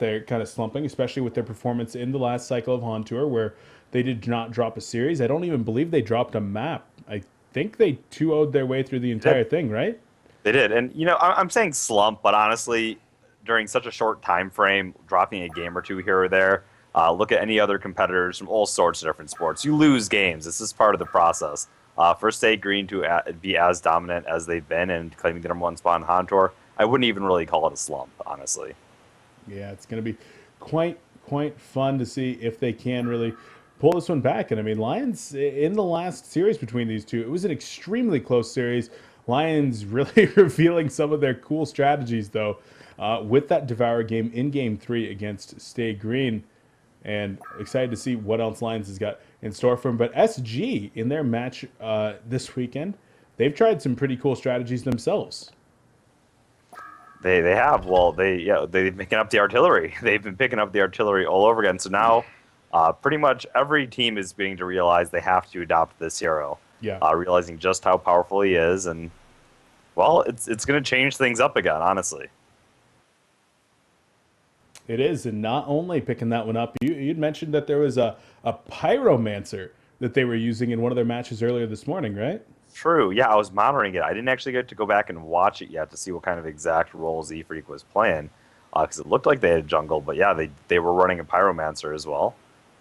they're kind of slumping, especially with their performance in the last cycle of HoN Tour, where they did not drop a series. I don't even believe they dropped a map. I think they 2-0'd their way through the They did. entire thing, right? They did. And, I'm saying slump, but honestly, during such a short time frame, dropping a game or two here or there, look at any other competitors from all sorts of different sports. You lose games. This is part of the process. For State Green to be as dominant as they've been and claiming the number one spot in HoN Tour, I wouldn't even really call it a slump, honestly. Yeah, it's going to be quite fun to see if they can really pull this one back. And I mean, Lions in the last series between these two, it was an extremely close series. Lions really revealing some of their cool strategies though, with that Devour game in Game 3 against Stay Green. And excited to see what else Lions has got in store for them. But SG in their match this weekend, they've tried some pretty cool strategies themselves. They have. Well, they've been picking up the artillery. They've been picking up the artillery all over again. So now, pretty much every team is beginning to realize they have to adopt this hero. Yeah. Realizing just how powerful he is, and well, it's going to change things up again. Honestly. It is, and not only picking that one up, you'd mentioned that there was a pyromancer that they were using in one of their matches earlier this morning, right? True. Yeah, I was monitoring it. I didn't actually get to go back and watch it yet to see what kind of exact role Z-Freak was playing, because it looked like they had a jungle. But yeah, they were running a pyromancer as well.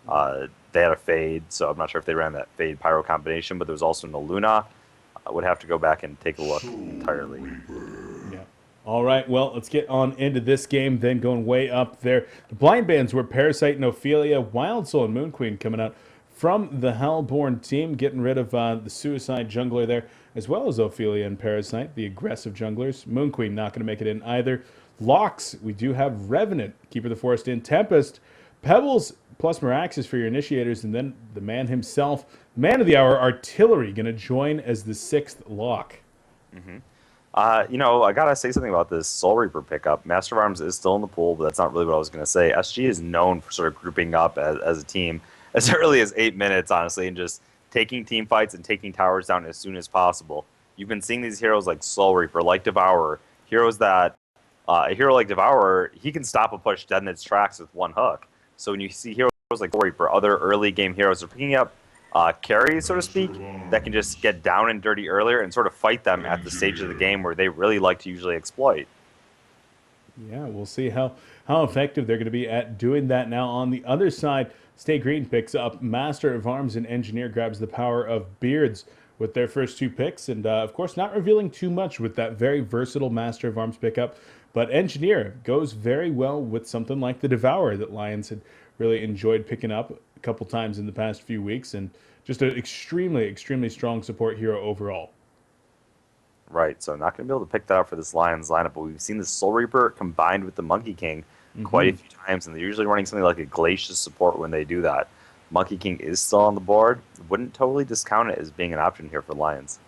They had a fade, so I'm not sure if they ran that fade pyro combination. But there was also no Luna. I would have to go back and take a look entirely. Yeah. All right, well, let's get on into this game, then going way up there. The blind bands were Parasite and Ophelia, Wild Soul and Moon Queen coming out from the Hellborn team, getting rid of the Suicide jungler there, as well as Ophelia and Parasite, the aggressive junglers. Moon Queen not going to make it in either. Locks, we do have Revenant, Keeper of the Forest in. Tempest, Pebbles plus Miraxis for your initiators, and then the man himself, man of the hour, Artillery, going to join as the 6th lock. I gotta say something about this Soul Reaper pickup. Master of Arms is still in the pool, but that's not really what I was gonna say. SG is known for sort of grouping up as a team as early as 8 minutes, honestly, and just taking team fights and taking towers down as soon as possible. You've been seeing these heroes like Soul Reaper, like Devourer, heroes that a hero like Devourer, he can stop a push dead in its tracks with one hook. So when you see heroes like Soul Reaper, other early game heroes are picking up carries, so to speak, that can just get down and dirty earlier and sort of fight them at the stage of the game where they really like to usually exploit. Yeah, we'll see how effective they're going to be at doing that. Now on the other side, Stay Green picks up Master of Arms, and Engineer grabs the power of Beards with their first 2 picks. And of course, not revealing too much with that very versatile Master of Arms pickup. But Engineer goes very well with something like the Devourer that Lions had really enjoyed picking up a couple times in the past few weeks. And just an extremely strong support hero overall. Right, so not going to be able to pick that up for this Lions lineup, but we've seen the Soul Reaper combined with the Monkey King quite a few times, and they're usually running something like a Glacius support when they do that. Monkey King is still on the board. Wouldn't totally discount it as being an option here for Lions.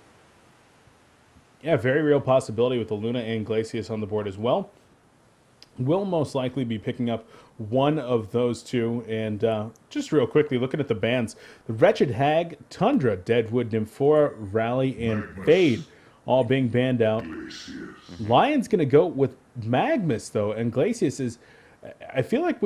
Yeah, very real possibility with the Luna and Glacius on the board as well. Will most likely be picking up one of those two. And just real quickly, looking at the bans, the Wretched Hag, Tundra, Deadwood, Nymphora, Rally, and Fade all being banned out. Lion's going to go with Magmus, though, and Glacius is... I feel like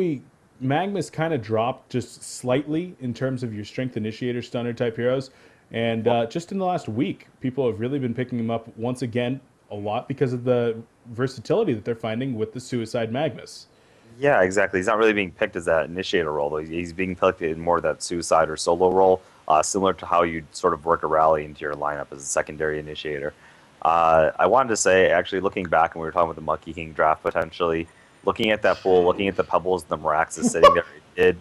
Magmus kind of dropped just slightly in terms of your Strength Initiator Stunner type heroes. And just in the last week, people have really been picking him up once again a lot because of the versatility that they're finding with the Suicide Magmus. Yeah, exactly. He's not really being picked as that initiator role, though. He's being picked in more of that suicide or solo role, similar to how you'd sort of work a rally into your lineup as a secondary initiator. I wanted to say, actually, looking back, and we were talking about the Monkey King draft potentially, looking at that pool, looking at the Pebbles and the Miraxis sitting there, it did.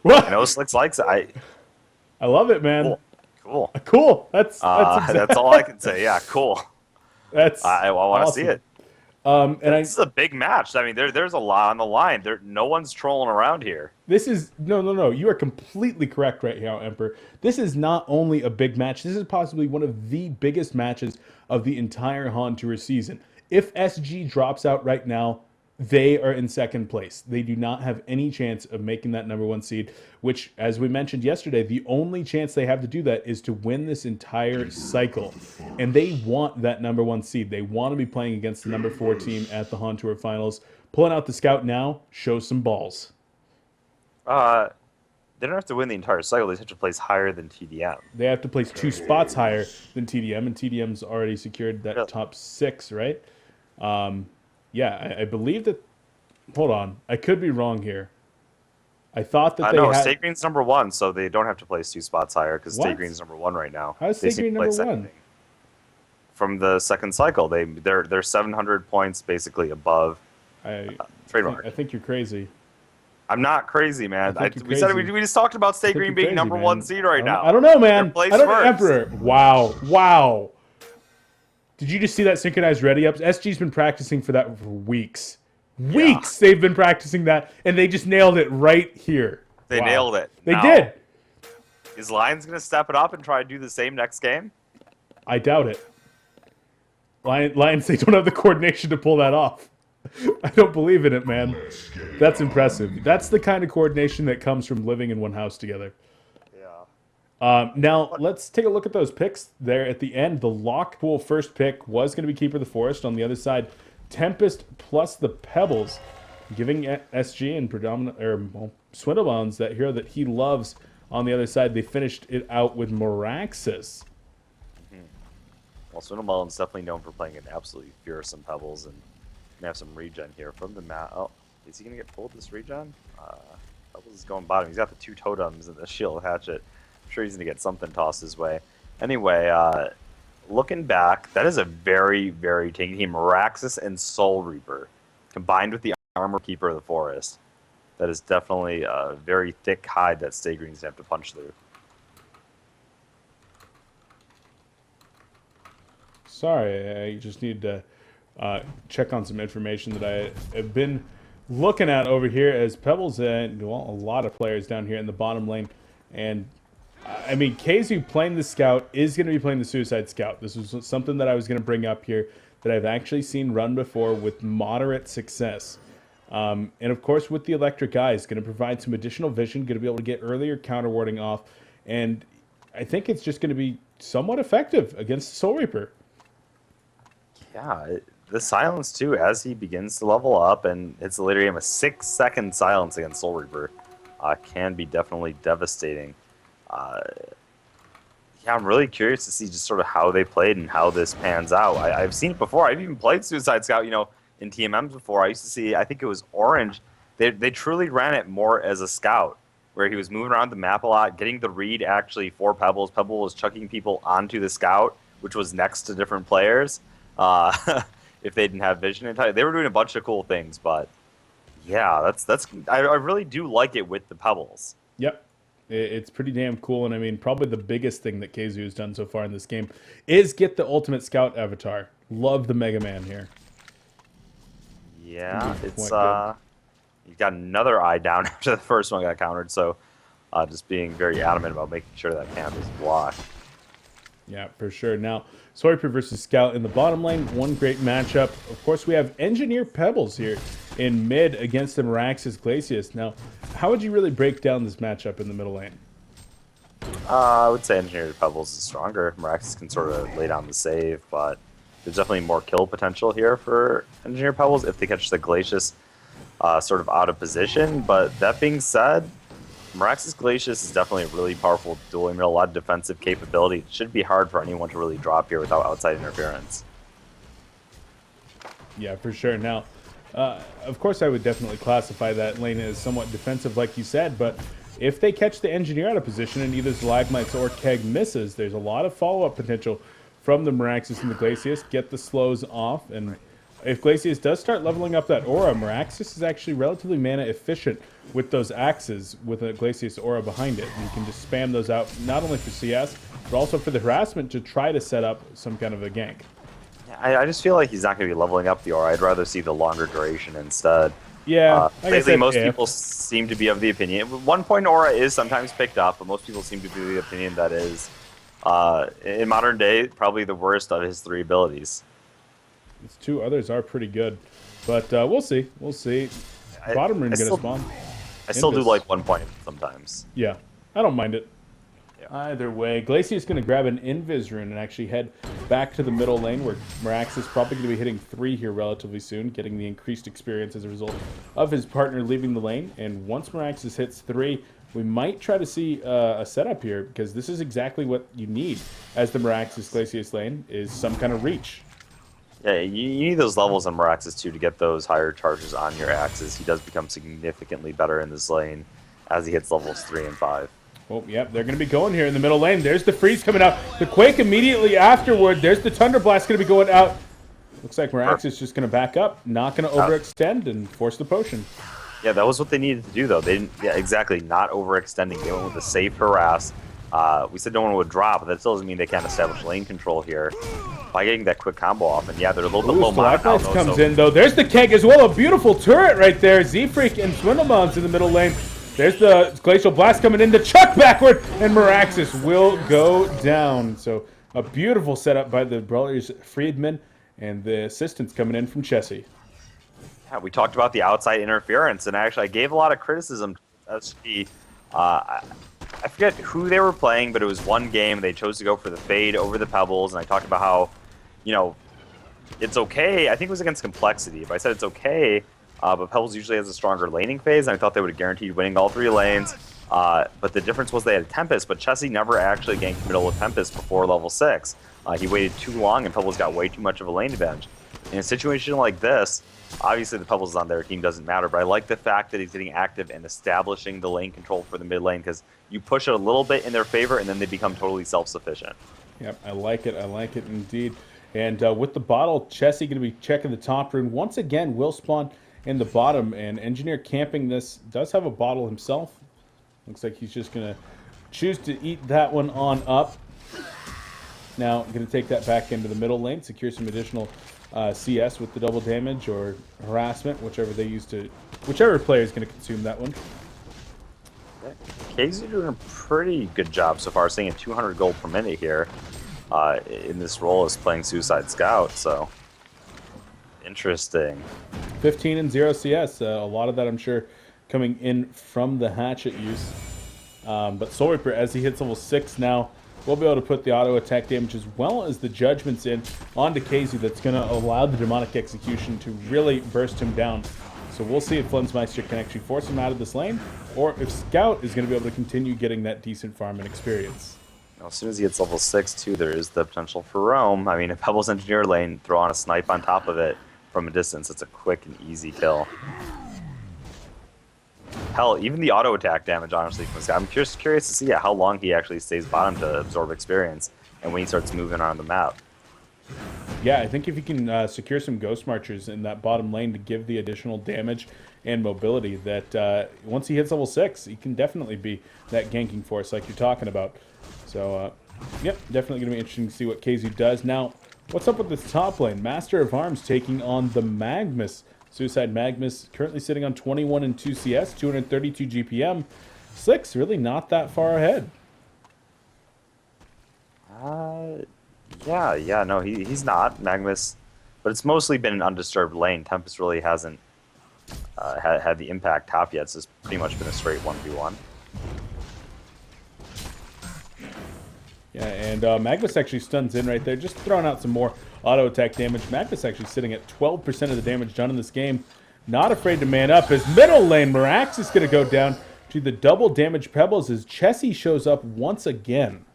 What? I know Slicks likes it. I love it, man. Cool. Cool. That's all I can say. Yeah, cool. That's I want to awesome. see it. This is a big match. I mean, there's a lot on the line. No one's trolling around here. This is no. You are completely correct right here, Emperor. This is not only a big match. This is possibly one of the biggest matches of the entire HoN Tour season. If SG drops out right now, they are in second place. They do not have any chance of making that #1 seed, which, as we mentioned yesterday, the only chance they have to do that is to win this entire cycle. And they want that #1 seed. They want to be playing against the #4 team at the HoN Tour Finals pulling out the scout now shows some balls. They don't have to win the entire cycle. They just have to place higher than TDM. They have to place 2 spots higher than TDM, and TDM's already secured that Really? top 6, right? Yeah, I believe that. Hold on, I could be wrong here. I thought that I they know had. State Green's number 1, so they don't have to place 2 spots higher because What? State Green's number 1 right now. How is They State seem Green to place number 1? anything. From the second cycle, they're 700 points basically above trademark. I think you're crazy. I'm not crazy, man. I think you're We said crazy. we just talked about State I think Green you're being crazy, number man. 1 seed right now. I don't know, man. They're placed I don't first. Emperor. Wow. Did you just see that synchronized ready ups? SG's been practicing for that for weeks. Weeks they've been practicing that, and they just nailed it right here. They Wow. nailed it. They Now, did. Is Lions going to step it up and try to do the same next game? I doubt it. Lions, they don't have the coordination to pull that off. I don't believe in it, man. That's impressive. That's the kind of coordination that comes from living in one house together. Yeah. Now, let's take a look at those picks there at the end. The lock pool first pick was going to be Keeper of the Forest. On the other side, Tempest plus the Pebbles, giving SG and Swindlebones that hero that he loves. On the other side, they finished it out with Meraxis. Well, Swindlebone's definitely known for playing an absolutely fearsome Pebbles, and gonna have some regen here from the mat. Oh, is he gonna get pulled this regen? Pebbles is going bottom. He's got the 2 totems and the shield hatchet. I'm sure he's gonna get something tossed his way. Anyway, looking back, that is a very, very tanky team. Meraxis and Soul Reaper combined with the Armor Keeper of the Forest. That is definitely a very thick hide that Stay Green's gonna have to punch through. Sorry, I just need to check on some information that I have been looking at over here as Pebbles and a lot of players down here in the bottom lane. And I mean, KZU playing the Scout is going to be playing the Suicide Scout. This was something that I was going to bring up here that I've actually seen run before with moderate success. And of course, with the Electric Eye, it's going to provide some additional vision, going to be able to get earlier counter warding off. And I think it's just going to be somewhat effective against the Soul Reaper. Yeah, the silence too, as he begins to level up and hits the later game, a 6-second silence against Soul Reaper can be definitely devastating. Yeah, I'm really curious to see just sort of how they played and how this pans out. I've seen it before. I've even played Suicide Scout, in TMMs before. I used to see, I think it was Orange. They truly ran it more as a scout, where he was moving around the map a lot, getting the read actually for Pebbles. Pebble was chucking people onto the scout, which was next to different players. If they didn't have vision in time, they were doing a bunch of cool things. But yeah, I really do like it with the Pebbles. Yep, it's pretty damn cool. And I mean, probably the biggest thing that KZU has done so far in this game is get the Ultimate Scout avatar. Love the Mega Man here. Yeah, it's you got another eye down after the first one got countered. So just being very adamant about making sure that camp is blocked. Yeah, for sure. Now, Soul Reaper versus Scout in the bottom lane. One great matchup. Of course, we have Engineer Pebbles here in mid against the Meraxis Glacius. Now, how would you really break down this matchup in the middle lane? I would say Engineer Pebbles is stronger. Meraxis can sort of lay down the save, but there's definitely more kill potential here for Engineer Pebbles if they catch the Glacius sort of out of position. But that being said, Meraxis Glacius is definitely a really powerful dual aim, a lot of defensive capability. It should be hard for anyone to really drop here without outside interference. Yeah, for sure. Now, of course, I would definitely classify that lane as somewhat defensive, like you said, but if they catch the Engineer out of position and either Stalagmites or Keg misses, there's a lot of follow-up potential from the Meraxis and the Glacius. Get the slows off, and if Glacius does start leveling up that aura, Meraxis is actually relatively mana efficient with those axes with a Glacius aura behind it. And you can just spam those out, not only for CS, but also for the harassment to try to set up some kind of a gank. I just feel like he's not going to be leveling up the aura. I'd rather see the longer duration instead. Yeah, like I lately, said, most people seem to be of the opinion. 1 point aura is sometimes picked up, but most people seem to be of the opinion that is, in modern day, probably the worst of his 3 abilities. His 2 others are pretty good, but we'll see. We'll see. Bottom rune going to spawn. I still do like 1 point sometimes. Yeah, I don't mind it. Either way, Glacier is going to grab an Invis rune and actually head back to the middle lane, where Mirax is probably going to be hitting 3 here relatively soon, getting the increased experience as a result of his partner leaving the lane. And once Miraxis hits 3, we might try to see a setup here, because this is exactly what you need as the Miraxis Glacius lane, is some kind of reach. Yeah, you need those levels on Miraxis too to get those higher charges on your axes. He does become significantly better in this lane as he hits levels 3 and 5. Oh, yep, they're going to be going here in the middle lane. There's the freeze coming out. The Quake immediately afterward. There's the Thunder Blast going to be going out. Looks like Mirax is just going to back up, not going to overextend and force the potion. Yeah, that was what they needed to do, though. They didn't, yeah, exactly, not overextending. They went with a safe harass. We said no one would drop, but that still doesn't mean they can't establish lane control here by getting that quick combo off. And yeah, they're a little bit low mana now. Comes in, though. There's the keg as well. A beautiful turret right there. Z-Freak and Swindlemons in the middle lane. There's the Glacial Blast coming in to chuck backward, and Miraxis will go down. So a beautiful setup by the brothers Friedman, and the assistance coming in from Chessie. Yeah, we talked about the outside interference, and actually I gave a lot of criticism to SG. I forget who they were playing, but it was one game. They chose to go for the fade over the pebbles, and I talked about how, you know, it's okay. I think it was against Complexity, but I said it's okay. But Pebbles usually has a stronger laning phase, and I thought they would have guaranteed winning all 3 lanes. But the difference was they had Tempest, but Chessie never actually ganked middle with Tempest before level 6. He waited too long, and Pebbles got way too much of a lane advantage. In a situation like this, obviously the Pebbles on their team doesn't matter, but I like the fact that he's getting active and establishing the lane control for the mid lane, because you push it a little bit in their favor, and then they become totally self-sufficient. Yep, I like it. I like it indeed. And with the bottle, Chessie going to be checking the top rune. Once again, will spawn in the bottom, and Engineer camping this does have a bottle himself. Looks like he's just going to choose to eat that one on up. Now, going to take that back into the middle lane, secure some additional CS with the double damage or harassment, whichever they use to, whichever player is going to consume that one. KZ doing a pretty good job so far, staying at 200 gold per minute here in this role as playing Suicide Scout, so interesting. 15 and 0 CS, a lot of that I'm sure coming in from the hatchet use. But Soul Reaper, as he hits level 6 now, will be able to put the auto attack damage as well as the judgments in onto KZ. That's going to allow the demonic execution to really burst him down. So we'll see if Flensmeister can actually force him out of this lane, or if Scout is going to be able to continue getting that decent farm and experience. Now, as soon as he hits level 6 too, there is the potential for roam. I mean, if Pebbles Engineer lane, throw on a snipe on top of it from a distance, it's a quick and easy kill. Hell, even the auto attack damage, honestly, from this guy. I'm just curious to see how long he actually stays bottom to absorb experience, and when he starts moving around the map. Yeah, I think if he can secure some Ghost Marchers in that bottom lane to give the additional damage and mobility, that once he hits level 6, he can definitely be that ganking force like you're talking about. So, yep, definitely going to be interesting to see what KZ does. Now, what's up with this top lane? Master of Arms taking on the Magmus. Suicide Magmus currently sitting on 21 and 2 CS, 232 GPM. Slick's really not that far ahead. Yeah, no, he's not. Magmus, but it's mostly been an undisturbed lane. Tempest really hasn't had the impact top yet, so it's pretty much been a straight 1v1. Yeah, and Magnus actually stuns in right there, just throwing out some more auto attack damage. Magnus actually sitting at 12% of the damage done in this game. Not afraid to man up. His middle lane, Mirax is going to go down to the double damage Pebbles as Chessie shows up once again.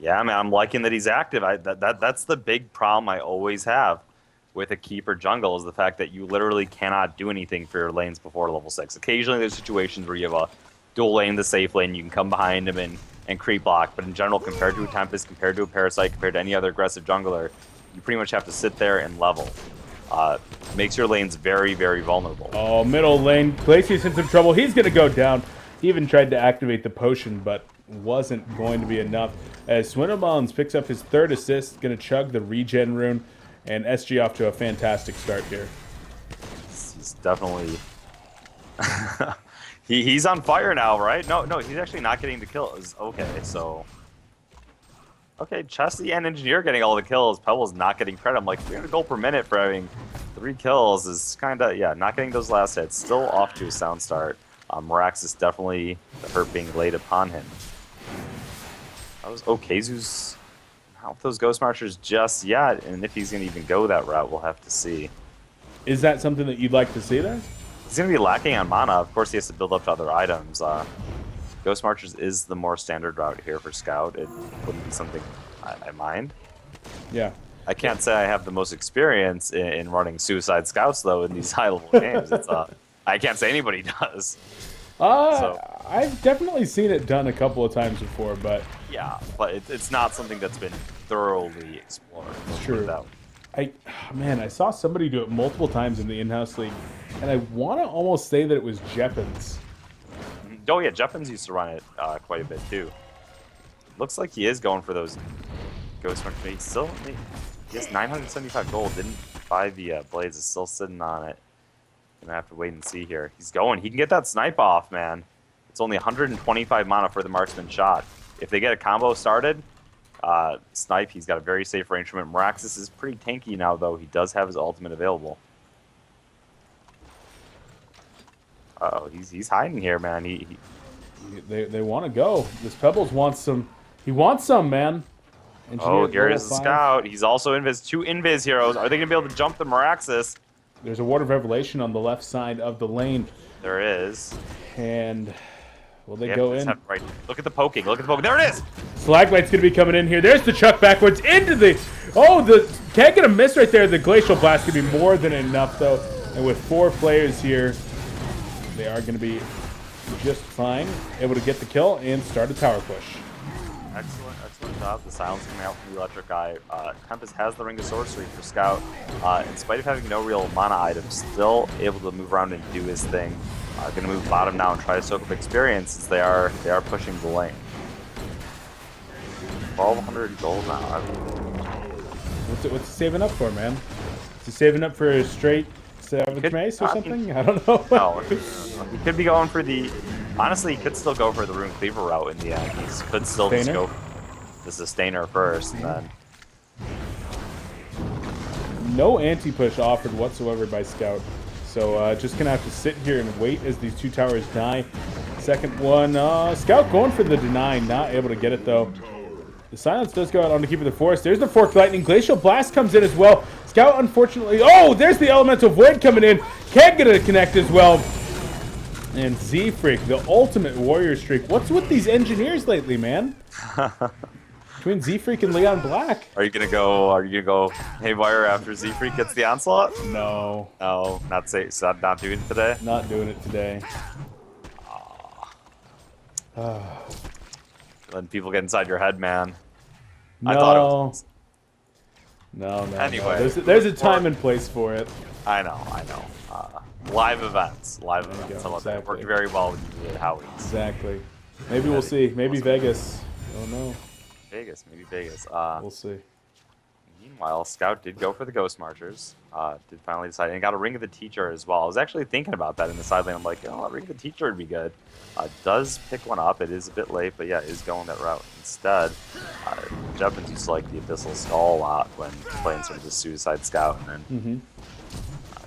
Yeah, I mean, I'm liking that he's active. That's the big problem I always have with a keeper jungle, is the fact that you literally cannot do anything for your lanes before level 6. Occasionally there's situations where you have a dual lane, the safe lane, you can come behind him and creep block, but in general, compared to a Tempest, compared to a Parasite, compared to any other aggressive jungler, you pretty much have to sit there and level. Makes your lanes very, very vulnerable. Oh, middle lane, Glacius in some trouble. He's going to go down. He even tried to activate the potion, but wasn't going to be enough. As Swindlemons picks up his 3rd assist, going to chug the regen rune, and SG off to a fantastic start here. He's definitely... He's on fire now, right? No, he's actually not getting the kills. Okay, so... Okay, Chessie and Engineer getting all the kills. Pebbles not getting credit. I'm like, 300 gold per minute for having 3 kills is kind of, yeah, not getting those last hits. Still off to a sound start. Mirax is definitely the hurt being laid upon him. That was Okazu's not with those Ghost Marchers just yet, and if he's going to even go that route, we'll have to see. Is that something that you'd like to see there? He's going to be lacking on mana. Of course, he has to build up to other items. Ghost Marchers is the more standard route here for Scout. It wouldn't be something I mind. Yeah. I can't say I have the most experience in running Suicide Scouts, though, in these high-level games. I can't say anybody does. I've definitely seen it done a couple of times before, but... Yeah, but it's not something that's been thoroughly explored. True. Man, I saw somebody do it multiple times in the in-house league, and I want to almost say that it was Jeppins. Oh yeah, Jeppins used to run it quite a bit too. Looks like he is going for those Ghost Marchers. He has 975 gold. Didn't buy the blades. Is still sitting on it. Gonna have to wait and see here. He's going. He can get that snipe off, man. It's only 125 mana for the marksman shot. If they get a combo started, snipe. He's got a very safe range from it. Meraxis is pretty tanky now, though. He does have his ultimate available. Uh-oh, he's hiding here, man. They want to go. This Pebbles wants some. He wants some, man. Oh, here is the Scout. He's also invis. 2 invis heroes. Are they going to be able to jump the Meraxis? There's a Ward of Revelation on the left side of the lane. There is. And will they go in? Right. Look at the poking. Look at the poking. There it is! Slaglight's going to be coming in here. There's the chuck backwards into the... Oh, can't get a miss right there. The Glacial Blast could be more than enough, though. And with 4 players here, they are going to be just fine. Able to get the kill and start a tower push. Excellent job. The silence coming out from the Electric Eye. Tempest has the Ring of Sorcery for Scout. In spite of having no real mana items, still able to move around and do his thing. Going to move bottom now and try to soak up experience since they are pushing the lane. 1,200 gold now. What's he saving up for, man? Is he saving up for a straight Savage Mace or something? I don't know. No, he could be going for the... Honestly, he could still go for the Rune Cleaver route in the end. He could still just go for the Sustainer first, and then... No anti-push offered whatsoever by Scout. So just going to have to sit here and wait as these 2 towers die. Second one, Scout going for the deny, not able to get it though. The silence does go out on the Keep of the Forest. There's the Forked Lightning. Glacial Blast comes in as well. Scout, unfortunately... Oh, there's the Elemental Void coming in. Can't get it to connect as well. And Z-Freak, the ultimate warrior streak. What's with these engineers lately, man? Between Z-Freak and Leon Black. Are you gonna go haywire after Z-Freak gets the onslaught? No. No, not doing it today? Not doing it today. Letting people get inside your head, man. No. I thought it was... No. Anyway. No. There's a time and place for it. I know. Live events. Exactly. It worked very well when you did Howie. Exactly. Maybe we'll see. Maybe Vegas. Oh no. Maybe Vegas. We'll see. Meanwhile, Scout did go for the Ghost Marchers. Did finally decide, and got a Ring of the Teacher as well. I was actually thinking about that in the side lane. I'm like, oh, a Ring of the Teacher would be good. Does pick one up. It is a bit late, but yeah, is going that route instead. Jeppins used to like the Abyssal Skull a lot when playing sort of the Suicide Scout, and then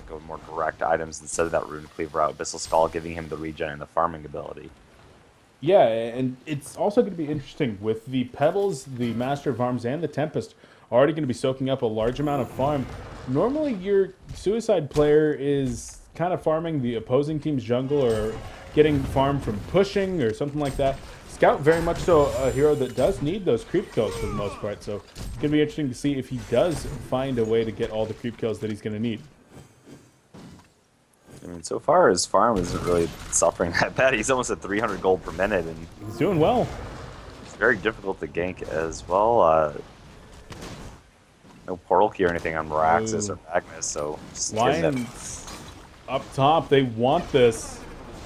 go more direct items instead of that Rune Cleaver route. Abyssal Skull giving him the regen and the farming ability. Yeah, and it's also going to be interesting with the Pebbles, the Master of Arms, and the Tempest already going to be soaking up a large amount of farm. Normally, your Suicide player is kind of farming the opposing team's jungle or getting farm from pushing or something like that. Scout, very much so a hero that does need those creep kills for the most part, so it's going to be interesting to see if he does find a way to get all the creep kills that he's going to need. I mean, so far his farm isn't really suffering that bad. He's almost at 300 gold per minute, and he's doing well. It's very difficult to gank as well. No portal key or anything on Meraxis or Magnus, so Lions up top, they want this.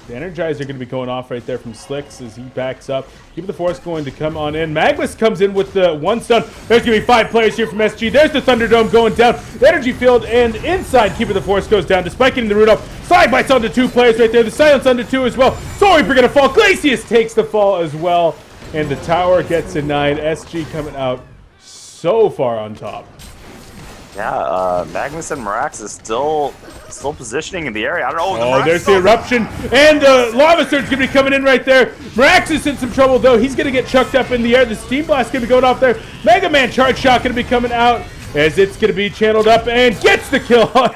The Energizer going to be going off right there from Slicks as he backs up. Keep the Force going to come on in. Magnus comes in with the 1 stun. There's going to be 5 players here from SG. There's the Thunderdome going down. The Energy Field and inside Keep the Force goes down despite getting the root up. Slide bites onto 2 players right there. The Silence onto 2 as well. Sorry, we're going to fall. Glacius takes the fall as well. And the tower gets denied. SG coming out so far on top. Yeah, Magnus and Marax is still positioning in the area. I don't know. Oh, there's the eruption, and Lava Surge gonna be coming in right there. Marax is in some trouble though. He's gonna get chucked up in the air. The Steam Blast gonna be going off there. Mega Man Charge Shot gonna be coming out as it's gonna be channeled up and gets the kill on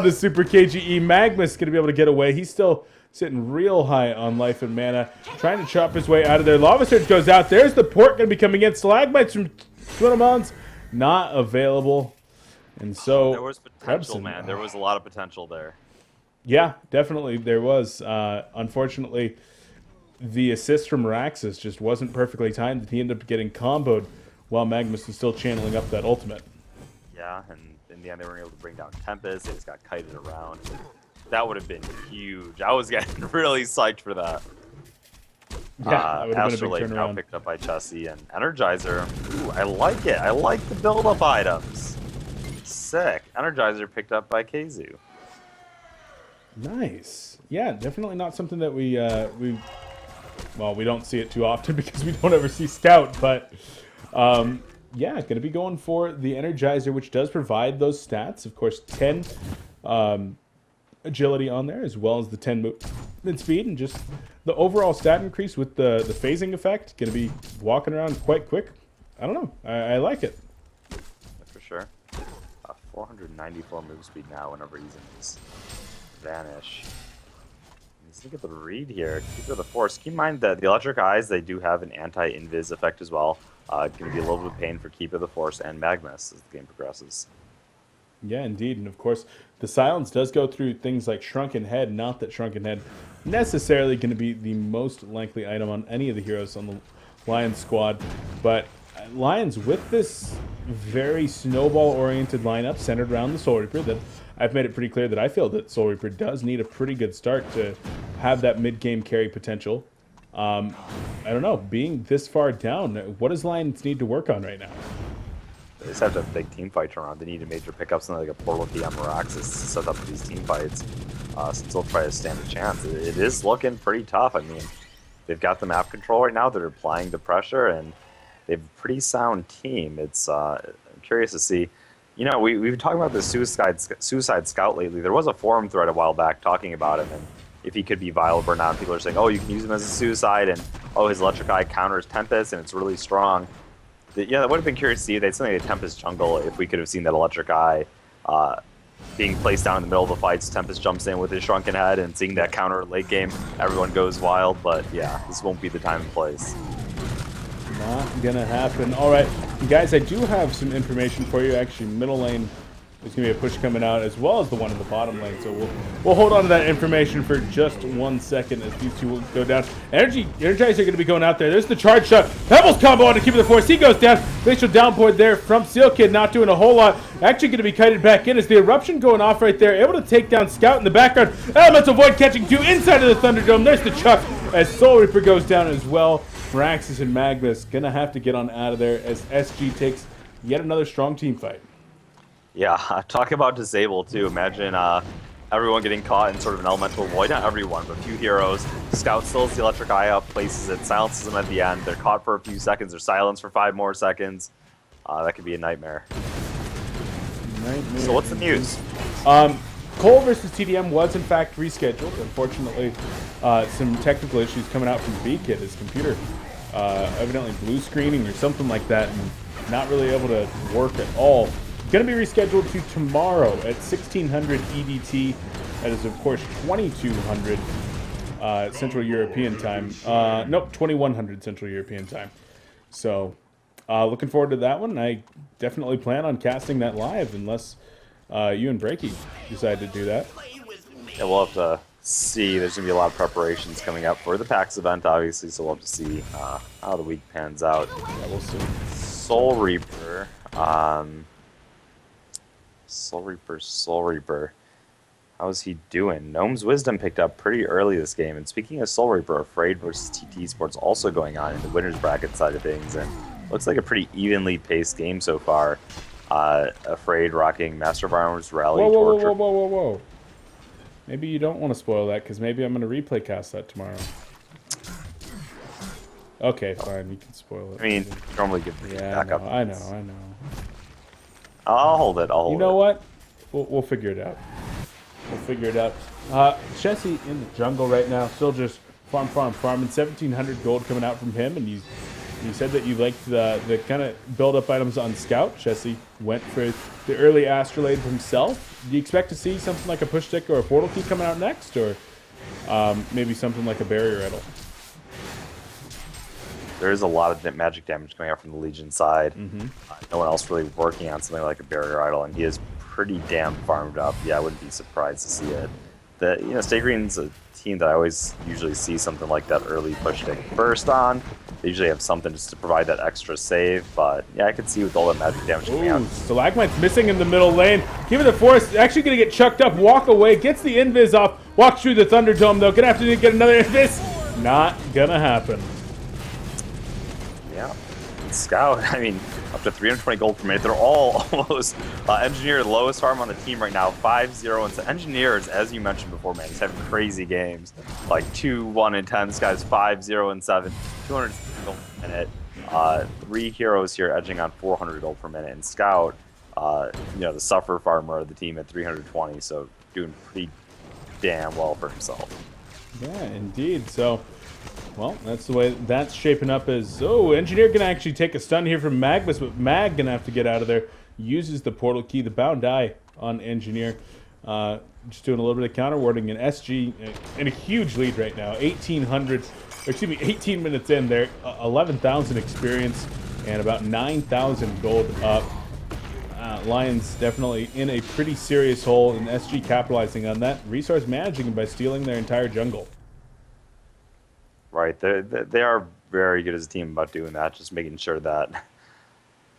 the Super KGE. Magnus gonna be able to get away. He's still sitting real high on life and mana, trying to chop his way out of there. Lava Surge goes out. There's the port gonna be coming in. Stalagmites from Twinamons not available. And so there was potential, Krebson, man. There was a lot of potential there. Yeah, definitely there was. Unfortunately, the assist from Raxus just wasn't perfectly timed. He ended up getting comboed while Magnus was still channeling up that ultimate. Yeah, and in the end they weren't able to bring down Tempest. They just got kited around. That would have been huge. I was getting really psyched for that. Yeah, that would have been a big Astrolabe now turnaround. picked up by Chessie, and Energizer. Ooh, I like it. I like the build-up items. Sick. Energizer picked up by Keizu. Nice. Yeah, definitely not something that we don't see it too often because we don't ever see Scout, but yeah, going to be going for the Energizer, which does provide those stats. Of course, 10 agility on there, as well as the 10 movement speed, and just the overall stat increase with the phasing effect. Going to be walking around quite quick. I don't know. I like it. For sure. 494 move speed now whenever he's in his Vanish. Let's look at the read here. Keeper of the Force. Keep in mind that the Electric Eyes, they do have an anti-invis effect as well. Going to be a little bit of pain for Keeper of the Force and Magnus as the game progresses. Yeah, indeed. And of course, the silence does go through things like Shrunken Head. Not that Shrunken Head necessarily going to be the most likely item on any of the heroes on the Lions squad. But Lions, with this very snowball-oriented lineup centered around the Soul Reaper, that I've made it pretty clear that I feel that Soul Reaper does need a pretty good start to have that mid-game carry potential. I don't know. Being this far down, what does Lions need to work on right now? They just have to have big team fight turnaround. They need to major pick up something like a Portal DM Maraxis to set up these team fights. Still try to stand a chance. It is looking pretty tough. I mean, they've got the map control right now. They're applying the pressure, and they have a pretty sound team. I'm curious to see. You know, we've been talking about the Suicide Scout lately. There was a forum thread a while back talking about him, and if he could be viable or not. People are saying, oh, you can use him as a Suicide, and oh, his Electric Eye counters Tempest, and it's really strong. Yeah, that would have been curious to see. They'd something like a Tempest jungle if we could have seen that Electric Eye being placed down in the middle of the fights. Tempest jumps in with his Shrunken Head, and seeing that counter late game, everyone goes wild. But yeah, this won't be the time and place. Not gonna happen. All right, guys, I do have some information for you. Actually, middle lane, there's gonna be a push coming out, as well as the one in the bottom lane. So we'll hold on to that information for just 1 second as these two will go down. Energizer are gonna be going out there. There's the charge shot. Pebbles combo on to Keeper of the Force. He goes down. Glacial downpour there from Seal Kid, not doing a whole lot. Actually gonna be kited back in as the eruption going off right there. Able to take down Scout in the background. Elemental Void catching two inside of the Thunderdome. There's the Chuck as Soul Reaper goes down as well. Raxus and Magnus gonna have to get on out of there as SG takes yet another strong team fight. Yeah, talk about disable too. Imagine everyone getting caught in sort of an elemental void. Not everyone, but a few heroes. Scout stills the Electric Eye up, places it, silences them at the end. They're caught for a few seconds. They're silenced for 5 more seconds. That could be a nightmare. So what's the news? Cole versus TDM was in fact rescheduled. Unfortunately, some technical issues coming out from B-Kid. His computer evidently blue screening or something like that, and not really able to work at all. Going to be rescheduled to tomorrow at 1600 EDT. That is, of course, 2200 Central European time. Nope, 2100 Central European time. So, looking forward to that one. I definitely plan on casting that live unless you and Breaky decide to do that. Yeah, we'll have to see. There's going to be a lot of preparations coming up for the PAX event, obviously, so we'll have to see how the week pans out. Yeah, we'll see. Soul Reaper. Soul Reaper. How's he doing? Gnome's Wisdom picked up pretty early this game. And speaking of Soul Reaper, Afraid versus TT Sports also going on in the winner's bracket side of things. And looks like a pretty evenly paced game so far. Afraid rocking Master of Arms, Rally, Torture. Whoa. Maybe you don't want to spoil that, because maybe I'm going to replay cast that tomorrow. Okay, fine. You can spoil it. I mean, normally give yeah, back up. I know. I'll hold it. I'll hold You know it. what? We'll figure it out. We'll figure it out. Chessie in the jungle right now, still just farming. 1,700 gold coming out from him, and you said that you liked the kind of build-up items on Scout. Chessie went for the early Astrolabe himself. Do you expect to see something like a push stick or a portal key coming out next, or maybe something like a barrier idol? There is a lot of magic damage coming out from the Legion side. No one else really working on something like a barrier idol, and he is pretty damn farmed up. Yeah, I wouldn't be surprised to see it. Stay Green's a team that I always usually see something like that early push stick burst on. They usually have something just to provide that extra save, but yeah, I could see with all that magic damage coming out. Stalagmite's missing in the middle lane. Give it the Forest, actually going to get chucked up, walk away, gets the invis off, walks through the Thunderdome though. Gonna have to get another invis. Not gonna happen. Yeah. Scout, I mean, up to 320 gold per minute. They're all almost Engineer, lowest farm on the team right now, 5-0. And so Engineers, as you mentioned before, man, he's having crazy games. Like 2-1-10. This guy's 5-0-7, 200 gold per minute. 3 heroes here edging on 400 gold per minute. And Scout, the suffer farmer of the team at 320. So doing pretty damn well for himself. Yeah, indeed. So, well, that's the way that's shaping up. As Engineer gonna actually take a stun here from Magnus, but Mag gonna have to get out of there. Uses the portal key, the bound eye on Engineer. Just doing a little bit of counter warding, and SG in a huge lead right now. 18 minutes in there, 11,000 experience and about 9,000 gold up. Lions definitely in a pretty serious hole, and SG capitalizing on that, resource managing by stealing their entire jungle. Right, they are very good as a team about doing that, just making sure that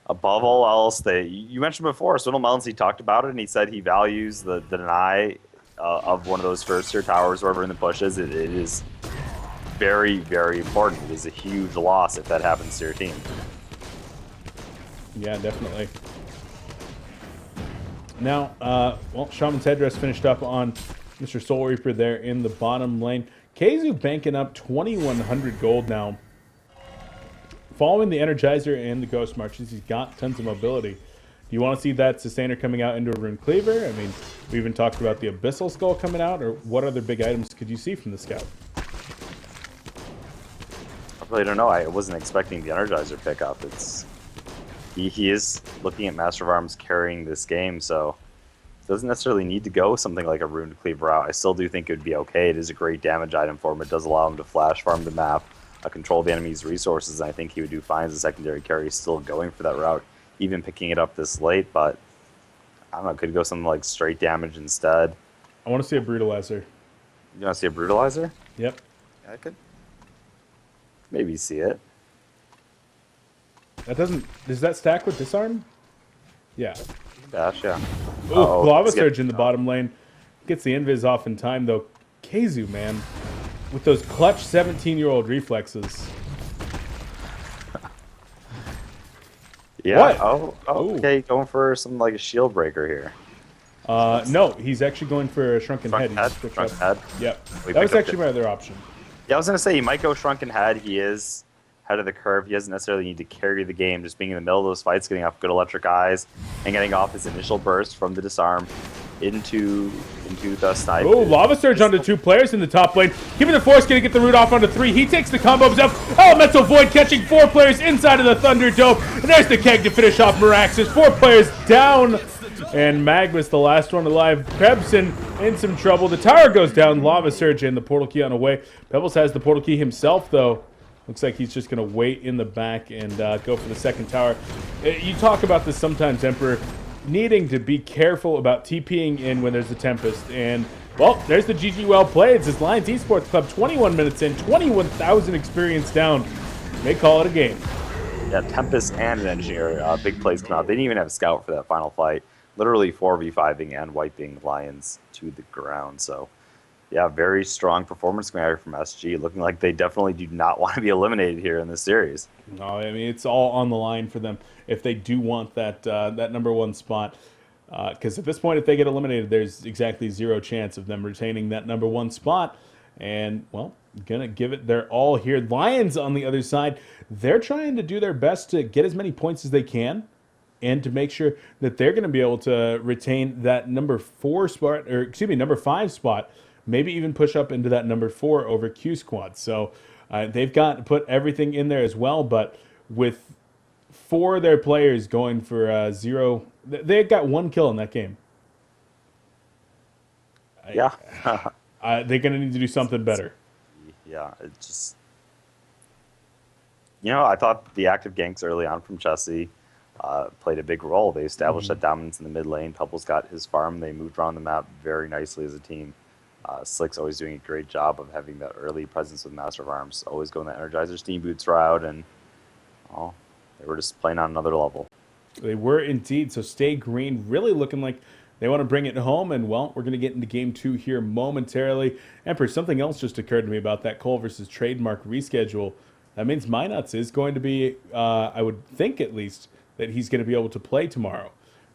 above all else, you mentioned before, Swindle Melons, he talked about it, and he said he values the deny of one of those first tier towers wherever in the bushes. It is very, very important. It is a huge loss if that happens to your team. Yeah, definitely. Now, Shaman's Headdress finished up on Mr. Soul Reaper there in the bottom lane. Keizu banking up 2,100 gold now. Following the Energizer and the Ghost Marches, he's got tons of mobility. Do you want to see that Sustainer coming out into a Rune Cleaver? I mean, we even talked about the Abyssal Skull coming out, or what other big items could you see from the Scout? I really don't know. I wasn't expecting the Energizer pickup. He is looking at Master of Arms carrying this game, so doesn't necessarily need to go something like a Rune Cleaver out. I still do think it would be okay. It is a great damage item for him. It does allow him to flash farm the map, control the enemy's resources, and I think he would do fine as a secondary carry, still going for that route, even picking it up this late, but I don't know, could go something like straight damage instead. I want to see a Brutalizer. You want to see a Brutalizer? Yep. Yeah, I could maybe see it. Does that stack with Disarm? Yeah. Dash, yeah. Oh, Lava Surge in the bottom lane. Gets the invis off in time, though. Keizu, man. With those clutch 17-year-old reflexes. Yeah. What? Oh, okay. Going for something like a shield breaker here. No, he's actually going for a Shrunken Head. Shrunken Head? Yep. That was actually my other option. Yeah, I was going to say, he might go Shrunken Head. He is head of the curve. He doesn't necessarily need to carry the game. Just being in the middle of those fights, getting off good electric eyes, and getting off his initial burst from the disarm into the snipe. Oh, Lava Surge onto 2 players in the top lane. Giving the Force, gonna get the root off onto 3. He takes the combo himself. Elemental Void catching 4 players inside of the Thunderdome. And there's the keg to finish off Miraxis. 4 players down. And Magnus, the last one alive. Krebson in some trouble. The tower goes down. Lava Surge and the portal key on the way. Pebbles has the portal key himself, though. Looks like he's just going to wait in the back and go for the second tower. You talk about this sometimes, Emperor, needing to be careful about TPing in when there's a Tempest. And, well, there's the GG well played. It's this Lions Esports Club, 21 minutes in, 21,000 experience down. They call it a game. Yeah, Tempest and an Engineer, big plays come out. They didn't even have a Scout for that final fight. Literally 4v5ing and wiping Lions to the ground, so... Yeah, very strong performance coming out from SG, looking like they definitely do not want to be eliminated here in this series. No, I mean, it's all on the line for them if they do want that that #1 spot. Because at this point, if they get eliminated, there's exactly 0 chance of them retaining that #1 spot. And, well, gonna give it their all here. Lions on the other side, they're trying to do their best to get as many points as they can. and to make sure that they're going to be able to retain that number 4 spot, or excuse me, number 5 spot, maybe even push up into that number 4 over Q Squad. So they've got to put everything in there as well, but with 4 of their players going for 0, they got 1 kill in that game. Yeah. They're going to need to do something better. Yeah, it just... I thought the active ganks early on from Chessie played a big role. They established that dominance in the mid lane. Pebbles got his farm. They moved around the map very nicely as a team. Slick's always doing a great job of having that early presence with Master of Arms, always going the Energizer Steam Boots route, and they were just playing on another level. They were indeed. So Stay Green really looking like they want to bring it home, and well, we're going to get into game 2 here momentarily. Emperor, something else just occurred to me about that Cole versus Trademark reschedule. That means Minuts is going to be, I would think at least, that he's going to be able to play tomorrow.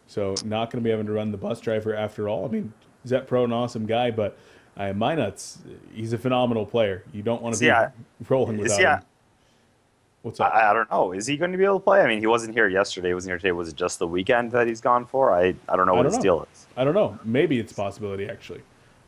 So not going to be having to run the bus driver after all. I mean, Zep Pro, an awesome guy, but Minuts, he's a phenomenal player. You don't want to be rolling without him. What's up? I don't know. Is he going to be able to play? I mean, he wasn't here yesterday. He wasn't here today. Was it just the weekend that he's gone for? I don't know what his deal is. I don't know. Maybe it's a possibility, actually.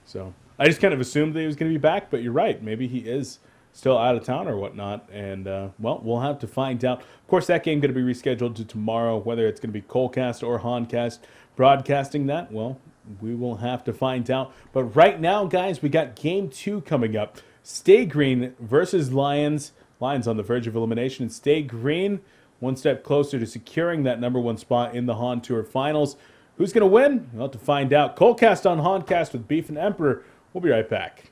So I just kind of assumed that he was going to be back, but you're right. Maybe he is still out of town or whatnot. And, well, we'll have to find out. Of course, that game going to be rescheduled to tomorrow. Whether it's going to be Colecast or HoNcast broadcasting that, well, we will have to find out. But right now, guys, we got game 2 coming up. Stay Green versus Lions. Lions on the verge of elimination. And Stay Green one step closer to securing that number 1 spot in the HoN Tour Finals. Who's going to win? We'll have to find out. Colecast on HoNcast with Beef and Emperor. We'll be right back.